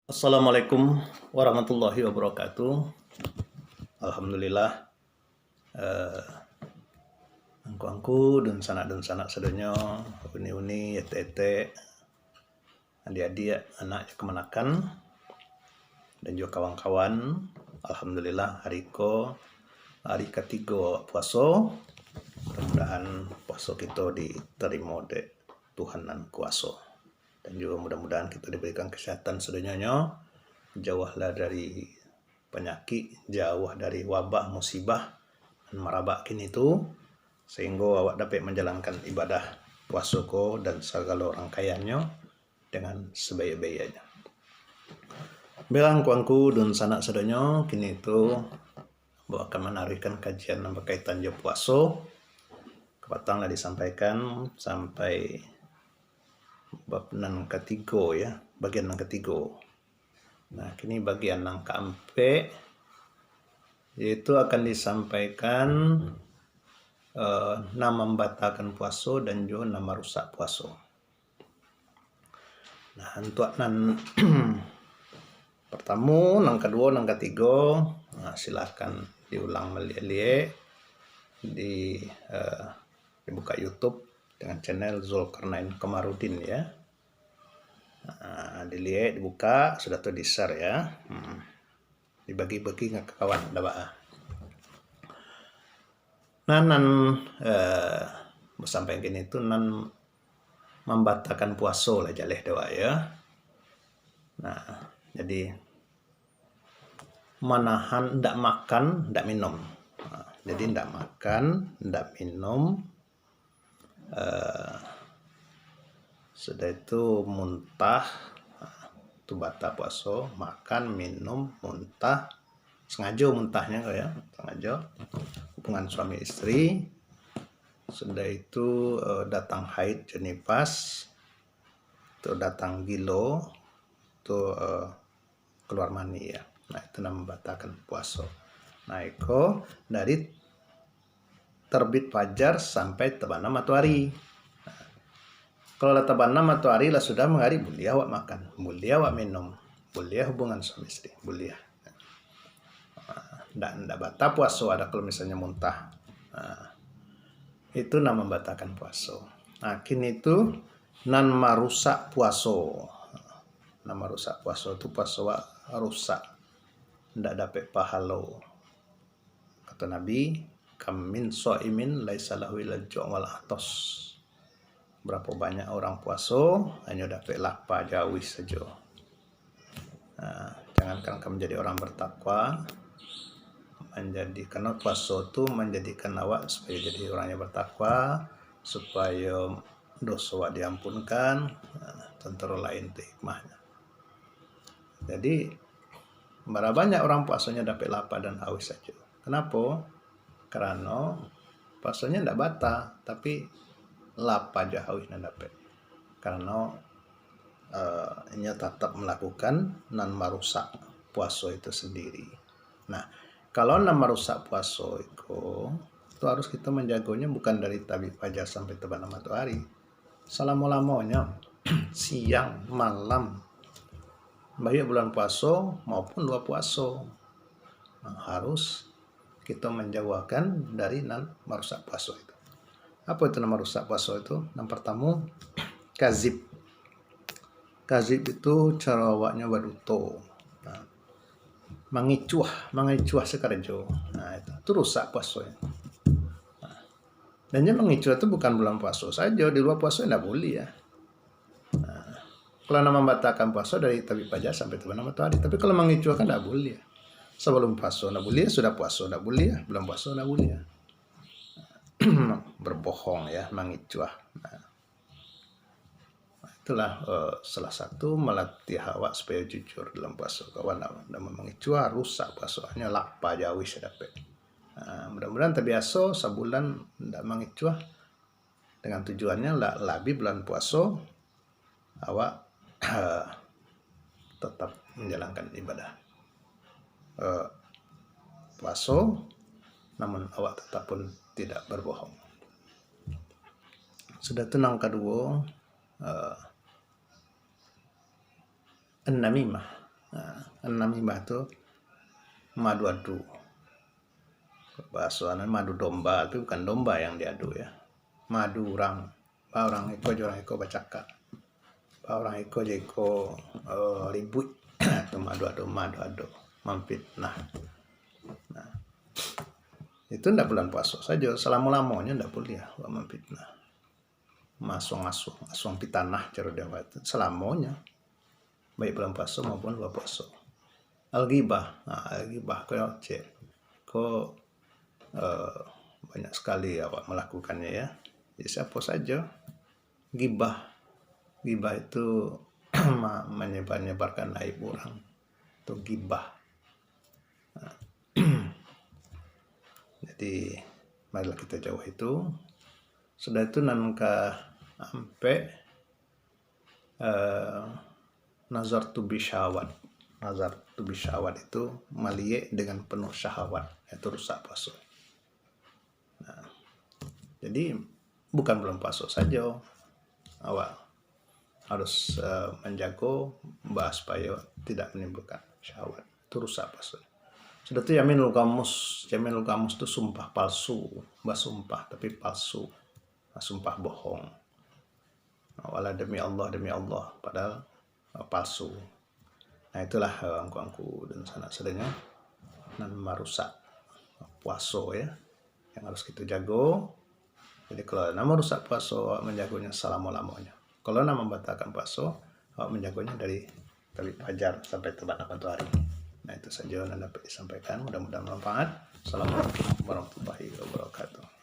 Assalamualaikum warahmatullahi wabarakatuh. Alhamdulillah, eh, angku-angku dan sanak sedonyo, uni-uni, ete-ete, adik-adik, anak kemenakan, dan juga kawan-kawan. Alhamdulillah hari ketiga puasa. Mudah-mudahan puasa kita diterima oleh Tuhan dan kuasa. Dan juga mudah-mudahan kita diberikan kesehatan sedonyo, jauhlah dari penyakit, jauh dari wabah musibah dan marabak kini itu, sehingga awak dapat menjalankan ibadah puasa ko dan segala rangkaiannya dengan sebaik-baiknya. Bilang kuangku dan sanak sedonyo kini itu akan menarikkan kajian yang berkaitan dengan puasa. Kepatanglah disampaikan sampai bab yang ketiga ya, bagian yang ketiga. Nah, kini bagian yang keempat yaitu akan disampaikan nama membatalkan puasa dan juga nama rusak puasa. Nah, untuk nan pertama, yang kedua, yang ketiga, nah, silahkan diulang melie dibuka YouTube dengan channel Zulkarnain Komarudin ya. Nah, dilihat, dibuka, sudah tuh di-share ya. Dibagi-bagi ke kawan, dah nan sampai gini itu nan membatalkan puasa lah jaleh dewa ya. Nah, jadi manahan ndak makan, ndak minum. Nah, jadi ndak makan, ndak minum. Sudah itu muntah, itu batal puasa. Makan, minum, muntah, sengaja muntahnya ya, sengaja hubungan suami istri. Sudah itu datang haid jenipas, itu datang gilo, itu keluar mani ya. Nah, itu membatalkan puasa. Nah, itu dari terbit fajar sampai terbana matahari. Nah, kalau terbana matahari lah sudah menghari, boleh awak makan, boleh awak minum, boleh hubungan suami istri, boleh. Ndak batal puasa ada kalau misalnya muntah. Nah, itu nama membatalkan puasa. Nah, kini itu nan marusak puasa. Nama rusak puasa itu puasa rusak, ndak dapat pahala. Kata Nabi, kam min shaimin laisa lahu illa ju' wal atas. Berapa banyak orang puasa hanya dapat lapar jauh saja. Nah, jangankan kamu menjadi orang bertakwa, karena puasa itu menjadikan awak supaya jadi orang yang bertakwa, supaya dosa awak diampunkan, tentara lain itu hikmahnya. Jadi berapa banyak orang puasanya dapat lapar dan haus saja. Kenapa? Karena puasanya tidak batal, tapi lapar aja hausnya dapat. Karena ia tetap melakukan nan merusak puasa itu sendiri. Nah, kalau nan merusak puasa itu harus kita menjaganya bukan dari tabik fajar sampai terbana matahari. Selama-lamanya siang, malam, baik bulan puasa maupun luar puasa, harus kita menjauhkan dari nan merusak puasa itu. Apa itu nan merusak puasa itu? Yang pertama, kazib. Kazib itu cara awaknya baduto. Nah, mengicuah sekarjo. Nah, itu rusak puasa. Nah, dan yang mengicuah itu bukan bulan puasa saja, di luar puasa tidak boleh ya. Nah, kalau nama membatalkan puasa dari tabik fajar sampai terbana matahari, tapi kalau mengicuah kan tidak boleh ya. Sebelum puasa tidak boleh, sudah puasa tidak boleh ya, belum puasa tidak boleh ya. Berbohong ya, mengicuah. Nah, itulah salah satu melatih awak supaya jujur dalam puasa. Kawan dan mengicuah rusak puasanya, lapar jauh saya dapat. Mudah-mudahan terbiasa sebulan tidak mengicuah dengan tujuannya lebih bulan puasa awak tetap menjalankan ibadah puasa, namun awak tetap pun tidak berbohong. Sudah tenang kedua, an-namimah. Nah, namimah itu madu adu. Bahasa madu domba itu bukan domba yang diadu ya. Madu orang iko jorang iko bacaka. Orang iko jeko ribut itu madu adu memfitnah. Nah, itu ndak bulan puasa saja, selama-lamanya ndak boleh ya memfitnah. Masung pitanah cara Jawa itu selamanya. Baik bulan puasa maupun luar puasa. Al-ghibah, kau cek, kau banyak sekali awak melakukannya ya. Jadi siapa saja gibah itu menyebarkan aib orang, itu gibah. Jadi marilah kita jauh itu. Sudah itu nangka sampai nazar tu bisyawat itu malie dengan penuh syahwat, itu rusak puasa. Nah, jadi bukan bulan puasa saja awak harus menjaga supaya tidak menimbulkan syahwat, itu rusak puasa. Sudah itu yaminul gamus itu sumpah palsu, sumpah tapi palsu, sumpah bohong. Wala demi Allah padahal palsu. Nah itulah angku dan sanak saudaranya dan merusak puasa ya, yang harus kita jago. Jadi kalau nama rusak puasa, menjaganya selama-lamanya. Kalau nama membatalkan puasa, menjaganya dari terbit fajar sampai terbenam matahari. Nah itu saja yang dapat disampaikan, mudah-mudahan bermanfaat. Assalamualaikum warahmatullahi wabarakatuh.